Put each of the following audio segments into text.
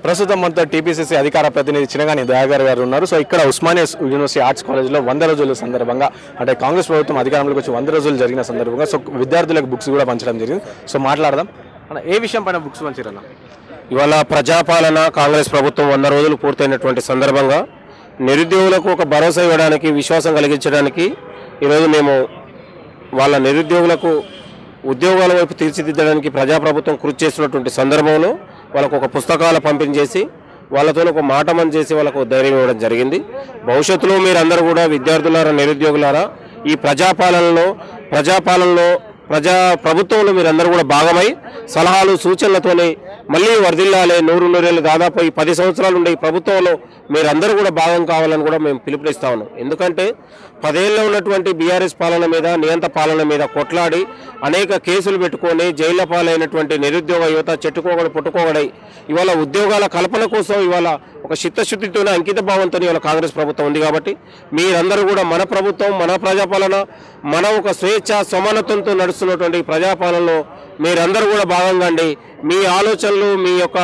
ప్రస్తుతం మనతో టీపీసీసీ అధికార ప్రతినిధి చినగాని దయాకర్ గారు ఉన్నారు. సో ఇక్కడ ఉస్మానియా యూనివర్సిటీ ఆర్ట్స్ కాలేజ్లో 100 రోజుల సందర్భంగా అంటే కాంగ్రెస్ ప్రభుత్వం అధికారంలోకి వచ్చి 100 రోజులు జరిగిన సందర్భంగా సో విద్యార్థులకు బుక్స్ కూడా పంచడం జరిగింది. సో మాట్లాడదాం అన్న, ఏ విషయం పైన బుక్స్ పంచారన్న? ఇవాళ ప్రజాపాలన కాంగ్రెస్ ప్రభుత్వం 100 రోజులు పూర్తయినటువంటి సందర్భంగా నిరుద్యోగులకు ఒక భరోసా ఇవ్వడానికి, విశ్వాసం కలిగించడానికి ఈరోజు మేము వాళ్ళ నిరుద్యోగులకు ఉద్యోగాల వైపు తీర్చిదిద్దడానికి ప్రజాప్రభుత్వం కృషి చేస్తున్నటువంటి సందర్భంలో వాళ్ళకు ఒక పుస్తకాలు పంపిణీ చేసి వాళ్ళతో ఒక మాట మన చేసి వాళ్ళకు ధైర్యం ఇవ్వడం జరిగింది. భవిష్యత్తులో మీరందరూ కూడా విద్యార్థులారా, నిరుద్యోగులారా ఈ ప్రజాపాలనలో ప్రభుత్వంలో మీరందరూ కూడా భాగమై సలహాలు సూచనలతోనే మళ్ళీ వర్ధిల్లాలే, 100 దాదాపు ఈ 10 సంవత్సరాలు ఉండే ఈ ప్రభుత్వంలో మీరందరూ కూడా భాగం కావాలని కూడా మేము పిలుపునిస్తా ఉన్నాం. ఎందుకంటే 10 ఏళ్ళలో ఉన్నటువంటి బీఆర్ఎస్ పాలన మీద, నియంత పాలన మీద కొట్లాడి అనేక కేసులు పెట్టుకొని జైళ్ల పాలైనటువంటి నిరుద్యోగ యువత చెట్టుకోగడ పుట్టుకోగడై ఇవాళ ఉద్యోగాల కల్పన కోసం ఇవాళ ఒక చిత్తశుద్ధితోనే అంకిత భావంతో ఇవాళ కాంగ్రెస్ ప్రభుత్వం ఉంది. కాబట్టి మీరందరూ కూడా మన ప్రభుత్వం, మన ప్రజాపాలన, మన ఒక స్వేచ్ఛ సమానత్వంతో నడుస్తున్నటువంటి ప్రజాపాలనలో మీరందరూ కూడా భాగంగా అండి. మీ ఆలోచనలు, మీ యొక్క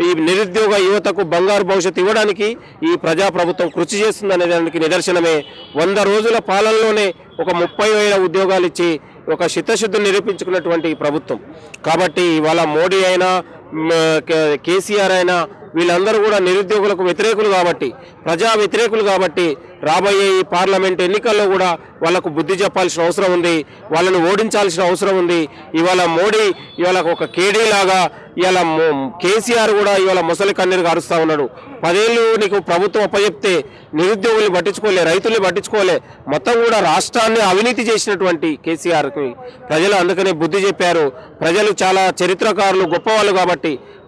ఈ నిరుద్యోగ యువతకు బంగారు భవిష్యత్తు ఇవ్వడానికి ఈ ప్రజాప్రభుత్వం కృషి చేస్తుందనే దానికి నిదర్శనమే 100 రోజుల పాలనలోనే ఒక 30,000 ఉద్యోగాలు ఇచ్చి ఒక చిత్తశుద్ధిని నిరూపించుకున్నటువంటి ప్రభుత్వం. కాబట్టి ఇవాళ మోడీ అయినా కేసీఆర్ అయినా వీళ్ళందరూ కూడా నిరుద్యోగులకు వ్యతిరేకులు కాబట్టి, ప్రజా వ్యతిరేకులు కాబట్టి రాబోయే ఈ పార్లమెంట్ ఎన్నికల్లో కూడా వాళ్లకు బుద్ధి చెప్పాల్సిన అవసరం ఉంది, వాళ్ళని ఓడించాల్సిన అవసరం ఉంది. ఇవాళ మోడీ ఇవాళ ఒక కేడీ లాగా ఇవాళ కేసీఆర్ కూడా ఇవాళ ముసలి కన్నీరుగా అరుస్తూ ఉన్నాడు. 10 ఏళ్ళు నీకు ప్రభుత్వం అప్పచెప్తే నిరుద్యోగుల్ని పట్టించుకోలే, రైతుల్ని పట్టించుకోలే, మొత్తం కూడా రాష్ట్రాన్ని అవినీతి చేసినటువంటి కేసీఆర్కి ప్రజలు అందుకనే బుద్ధి చెప్పారు. ప్రజలు చాలా చరిత్రకారులు, గొప్పవాళ్ళు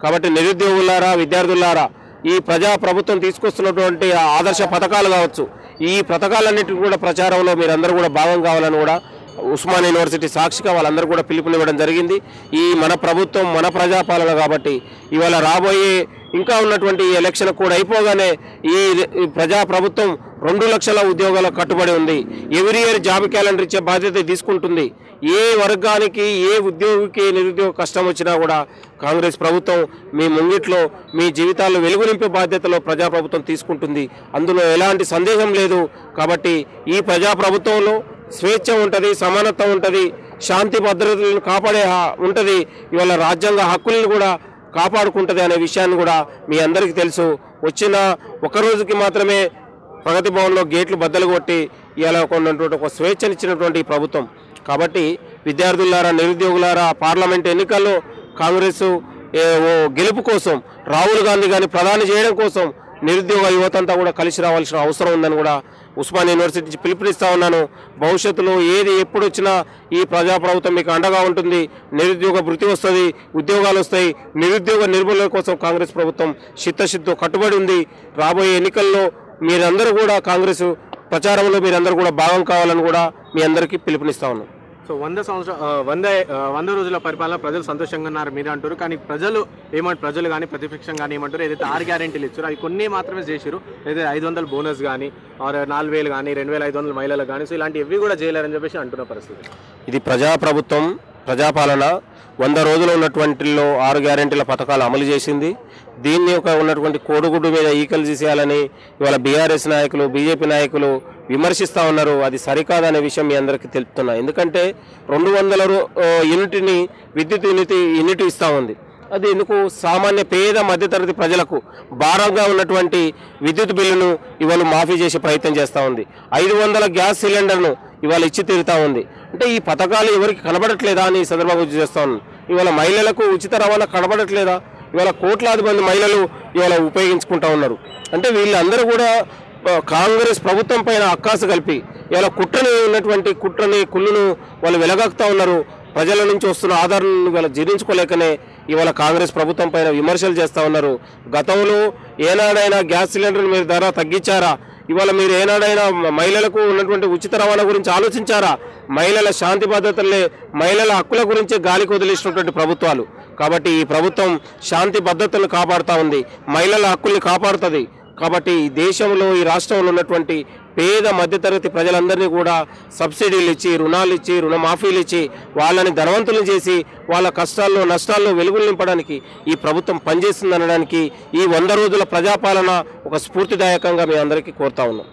కాబట్టి నిరుద్యోగులారా, విద్యార్థులారా ఈ ప్రజా ప్రభుత్వం తీసుకొస్తున్నటువంటి ఆదర్శ పథకాలు కావచ్చు, ఈ పథకాలన్నింటినీ కూడా ప్రచారంలో మీరందరూ కూడా భాగం కావాలని కూడా ఉస్మానియా యూనివర్సిటీ సాక్షిగా వాళ్ళందరూ కూడా పిలుపునివ్వడం జరిగింది. ఈ మన ప్రభుత్వం, మన ప్రజాపాలన కాబట్టి ఇవాళ రాబోయే ఇంకా ఉన్నటువంటి ఈ ఎలక్షన్ కూడా అయిపోగానే ఈ ప్రజా ప్రభుత్వం 2 లక్షల ఉద్యోగాలకు కట్టుబడి ఉంది. ఎవ్రీ ఇయర్ జాబ్ క్యాలెండర్ ఇచ్చే బాధ్యత తీసుకుంటుంది. ఏ వర్గానికి, ఏ ఉద్యోగికి నిరుద్యోగ కష్టం వచ్చినా కూడా కాంగ్రెస్ ప్రభుత్వం మీ ముంగిట్లో మీ జీవితాల్లో వెలుగు నింపే బాధ్యతలో ప్రజాప్రభుత్వం తీసుకుంటుంది. అందులో ఎలాంటి సందేహం లేదు. కాబట్టి ఈ ప్రజాప్రభుత్వంలో స్వేచ్ఛ ఉంటుంది, సమానత్వం ఉంటుంది, శాంతి భద్రతలను కాపాడే ఉంటుంది, ఇవాళ రాజ్యాంగ హక్కులను కూడా కాపాడుకుంటుంది అనే విషయాన్ని కూడా మీ అందరికీ తెలుసు. వచ్చిన ఒక రోజుకి మాత్రమే ప్రగతి భవన్లో గేట్లు బద్దలు కొట్టి ఇలా కొన్నటువంటి ఒక స్వేచ్ఛనిచ్చినటువంటి ప్రభుత్వం. కాబట్టి విద్యార్థులారా, నిరుద్యోగులారా పార్లమెంట్ ఎన్నికల్లో కాంగ్రెస్ గెలుపు కోసం, రాహుల్ గాంధీ గారిని ప్రధాని చేయడం కోసం నిరుద్యోగ యువతంతా కూడా కలిసి రావాల్సిన అవసరం ఉందని కూడా ఉస్మానియా యూనివర్సిటీ నుంచి పిలుపునిస్తా ఉన్నాను. భవిష్యత్తులో ఏది ఎప్పుడు వచ్చినా ఈ ప్రజాప్రభుత్వం మీకు అండగా ఉంటుంది. నిరుద్యోగ వృత్తి వస్తుంది, ఉద్యోగాలు వస్తాయి. నిరుద్యోగ నిర్మూలన కోసం కాంగ్రెస్ ప్రభుత్వం చిత్తశుద్ధితో కట్టుబడి ఉంది. రాబోయే ఎన్నికల్లో మీరందరూ కూడా కాంగ్రెస్ ప్రచారంలో మీరందరూ కూడా భాగం కావాలని కూడా మీ అందరికీ పిలుపునిస్తా ఉన్నాం. సో 100 రోజుల పరిపాలన ప్రజలు సంతోషంగా ఉన్నారు మీరు అంటారు. కానీ ప్రజలు కానీ ప్రతిపక్షం కానీ ఏమంటారు, ఏదైతే 6 గ్యారెంటీలు ఇచ్చారో అవి కొన్ని మాత్రమే చేశారు. ఏదైతే 500 బోనస్ కానీ, 4,000 కానీ, 2,500 మహిళలకు కానీ, సో ఇలాంటి ఎవి కూడా చేయలేరని చెప్పేసి అంటున్న పరిస్థితి. ఇది ప్రజాప్రభుత్వం, ప్రజాపాలన 100 రోజులు ఉన్నటువంటిలో 6 గ్యారెంటీల పథకాలు అమలు చేసింది. దీన్ని ఉన్నటువంటి కోడిగుడ్డు మీద ఈకలు తీసేయాలని ఇవాళ బీఆర్ఎస్ నాయకులు, బీజేపీ నాయకులు విమర్శిస్తూ ఉన్నారు. అది సరికాదనే విషయం మీ అందరికీ తెలుపుతున్నా. ఎందుకంటే 200 యూనిట్ని విద్యుత్ యూనిట్ ఇస్తూ ఉంది. అది ఎందుకు? సామాన్య పేద మధ్యతరగతి ప్రజలకు భారంగా ఉన్నటువంటి విద్యుత్ బిల్లును ఇవాళ మాఫీ చేసే ప్రయత్నం చేస్తూ ఉంది. 500 గ్యాస్ సిలిండర్ను ఇవాళ ఇచ్చి తీరుతూ ఉంది. అంటే ఈ పథకాలు ఎవరికి కనబడట్లేదా అని ఈ సందర్భంగా చేస్తూ ఉన్నాను. ఇవాళ మహిళలకు ఉచిత రవాణా కనబడట్లేదా? ఇవాళ కోట్లాది మంది మహిళలు ఇవాళ ఉపయోగించుకుంటూ ఉన్నారు. అంటే వీళ్ళందరూ కూడా కాంగ్రెస్ ప్రభుత్వం పైన అక్కాసు కలిపి ఇవాళ కుళ్ళును వాళ్ళు వెలగక్తా ఉన్నారు. ప్రజల నుంచి వస్తున్న ఆదరణను ఇవాళ జీర్ణించుకోలేకనే ఇవాళ కాంగ్రెస్ ప్రభుత్వం పైన విమర్శలు చేస్తూ ఉన్నారు. గతంలో ఏనాడైనా గ్యాస్ సిలిండర్ మీరు ధర తగ్గించారా? ఇవాళ మీరు ఏనాడైనా మహిళలకు ఉన్నటువంటి ఉచిత రవాణా గురించి ఆలోచించారా? మహిళల శాంతి భద్రతలే, మహిళల హక్కుల గురించే గాలికి వదిలేసినటువంటి ప్రభుత్వాలు. కాబట్టి ఈ ప్రభుత్వం శాంతి భద్రతలను కాపాడుతూ ఉంది, మహిళల హక్కుల్ని కాపాడుతుంది. కాబట్టి ఈ దేశంలో, ఈ రాష్ట్రంలో ఉన్నటువంటి పేద మధ్యతరగతి ప్రజలందరినీ కూడా సబ్సిడీలు ఇచ్చి, రుణాలు ఇచ్చి, రుణమాఫీలు ఇచ్చి వాళ్ళని ధనవంతులు చేసి వాళ్ళ కష్టాల్లో నష్టాల్లో వెలుగులు నింపడానికి ఈ ప్రభుత్వం పనిచేస్తుందనడానికి ఈ 100 రోజుల ప్రజాపాలన ఒక స్ఫూర్తిదాయకంగా మీ అందరికీ కోరుతా ఉన్నాం.